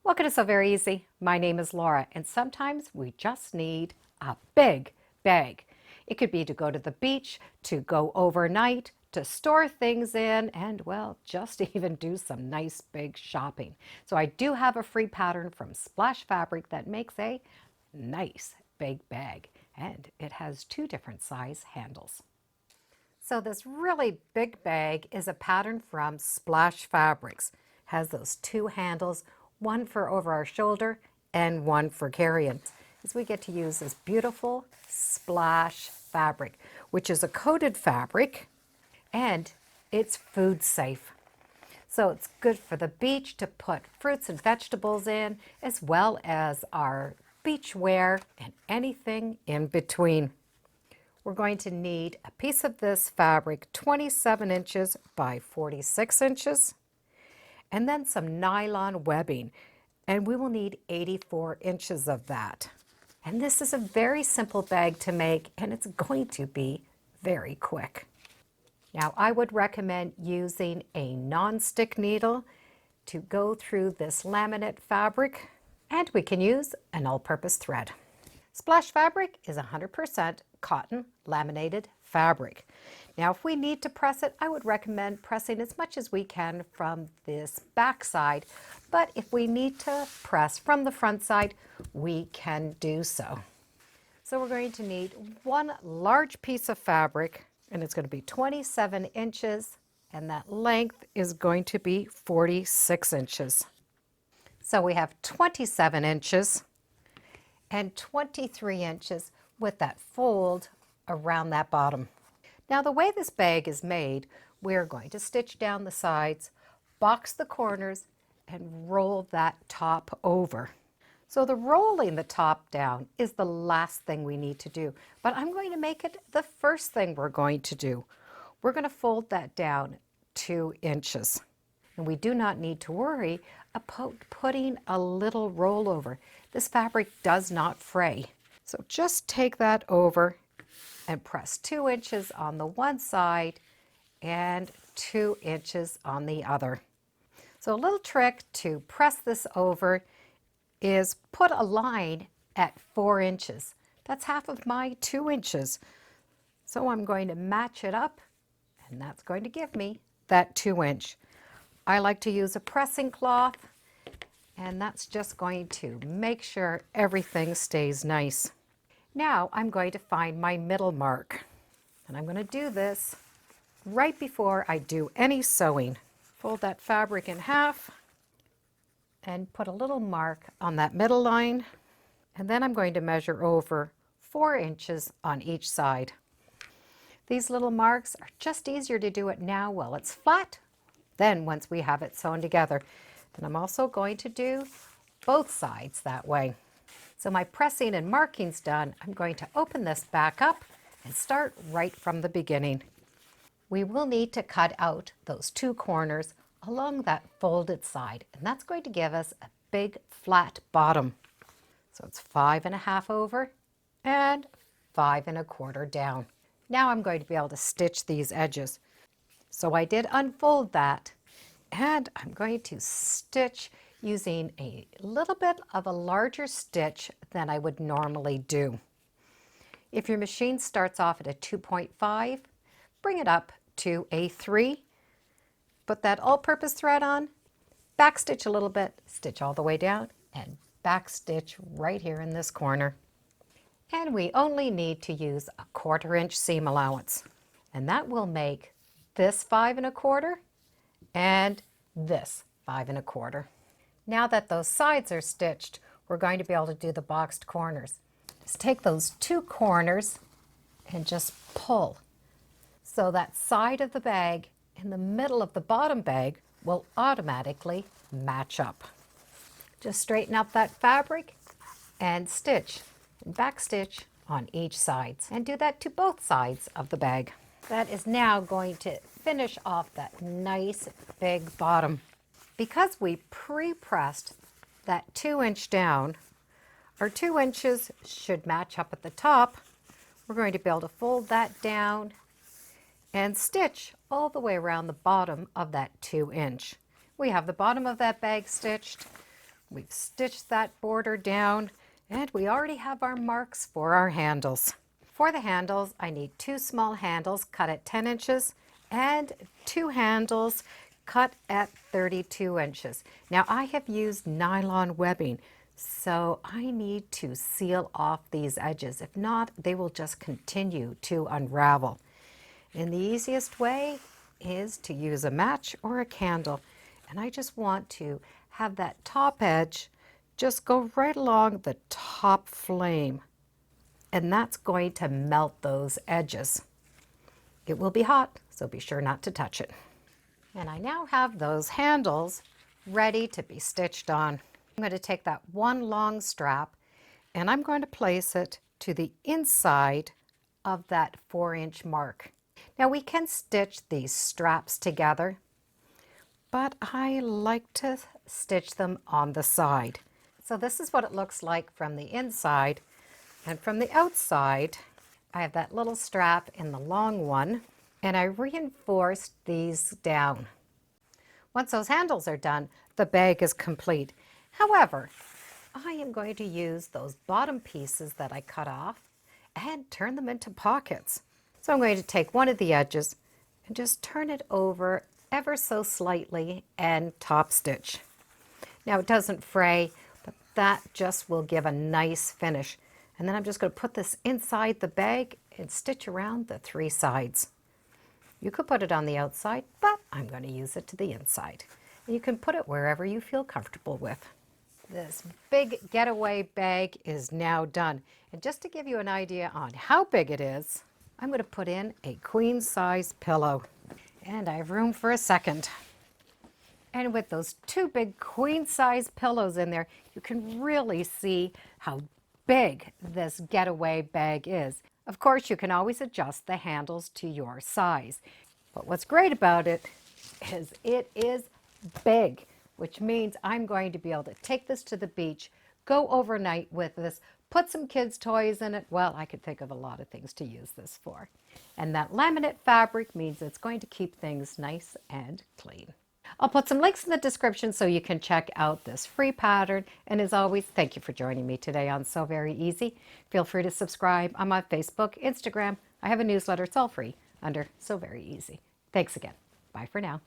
Welcome to Sew Very Easy. My name is Laura, and sometimes we just need a big bag. It could be to go to the beach, to go overnight, to store things in, and well, just to even do some nice big shopping. So I do have a free pattern from Splash Fabric that makes a nice big bag, and it has two different size handles. So this really big bag is a pattern from Splash Fabrics. Has those two handles, one for over our shoulder and one for carrying. As we get to use this beautiful Splash fabric, which is a coated fabric and it's food safe. So it's good for the beach to put fruits and vegetables in, as well as our beach wear and anything in between. We're going to need a piece of this fabric 27 inches by 46 inches, and then some nylon webbing, and we will need 84 inches of that. And this is a very simple bag to make, and it's going to be very quick. Now, I would recommend using a non-stick needle to go through this laminate fabric, and we can use an all-purpose thread. Splash Fabric is 100% cotton laminated fabric. Now, if we need to press it, I would recommend pressing as much as we can from this back side, but if we need to press from the front side, we can do so. So we're going to need one large piece of fabric, and it's going to be 27 inches, and that length is going to be 46 inches. So we have 27 inches and 23 inches with that fold around that bottom. Now, the way this bag is made, we're going to stitch down the sides, box the corners, and roll that top over. So the rolling the top down is the last thing we need to do, but I'm going to make it the first thing we're going to do. We're going to fold that down 2 inches. And we do not need to worry about putting a little rollover. This fabric does not fray. So just take that over and press 2 inches on the one side and 2 inches on the other. So a little trick to press this over is put a line at 4 inches. That's half of my 2 inches. So I'm going to match it up, and that's going to give me that 2 inch. I like to use a pressing cloth, and that's just going to make sure everything stays nice. Now I'm going to find my middle mark, and I'm going to do this right before I do any sewing. Fold that fabric in half and put a little mark on that middle line, and then I'm going to measure over 4 inches on each side. These little marks are just easier to do it now while it's flat than once we have it sewn together. And I'm also going to do both sides that way. So my pressing and marking's done. I'm going to open this back up and start right from the beginning. We will need to cut out those two corners along that folded side, and that's going to give us a big flat bottom. So it's 5.5 over and 5.25 down. Now I'm going to be able to stitch these edges. So I did unfold that, and I'm going to stitch using a little bit of a larger stitch than I would normally do. If your machine starts off at a 2.5, bring it up to a 3. Put that all-purpose thread on, backstitch a little bit, stitch all the way down, and backstitch right here in this corner. And we only need to use a 1/4 inch seam allowance, and that will make this 5.25 and this 5.25. Now that those sides are stitched, we're going to be able to do the boxed corners. Just take those two corners and just pull. So that side of the bag in the middle of the bottom bag will automatically match up. Just straighten up that fabric and stitch and backstitch on each side, and do that to both sides of the bag. That is now going to finish off that nice big bottom. Because we pre-pressed that 2 inch down, our 2 inches should match up at the top. We're going to be able to fold that down and stitch all the way around the bottom of that 2 inch. We have the bottom of that bag stitched. We've stitched that border down, and we already have our marks for our handles. For the handles, I need 2 small handles cut at 10 inches and 2 handles cut at 32 inches. Now I have used nylon webbing, so I need to seal off these edges. If not, they will just continue to unravel. And the easiest way is to use a match or a candle. And I just want to have that top edge just go right along the top flame. And that's going to melt those edges. It will be hot, so be sure not to touch it. And I now have those handles ready to be stitched on. I'm going to take that one long strap and I'm going to place it to the inside of that 4-inch mark. Now we can stitch these straps together, but I like to stitch them on the side. So this is what it looks like from the inside, and from the outside I have that little strap in the long one, and I reinforced these down. Once those handles are done, the bag is complete. However, I am going to use those bottom pieces that I cut off and turn them into pockets. So I'm going to take one of the edges and just turn it over ever so slightly and top stitch. Now it doesn't fray, but that just will give a nice finish. And then I'm just going to put this inside the bag and stitch around the 3 sides. You could put it on the outside, but I'm going to use it to the inside. And you can put it wherever you feel comfortable with. This big getaway bag is now done. And just to give you an idea on how big it is, I'm going to put in a queen size pillow. And I have room for a second. And with those 2 big queen size pillows in there, you can really see how big this getaway bag is. Of course, you can always adjust the handles to your size. But what's great about it is big, which means I'm going to be able to take this to the beach, go overnight with this, put some kids' toys in it. Well, I could think of a lot of things to use this for. And that laminate fabric means it's going to keep things nice and clean. I'll put some links in the description so you can check out this free pattern. And as always, thank you for joining me today on Sew Very Easy. Feel free to subscribe. I'm on Facebook, Instagram. I have a newsletter. It's all free under Sew Very Easy. Thanks again. Bye for now.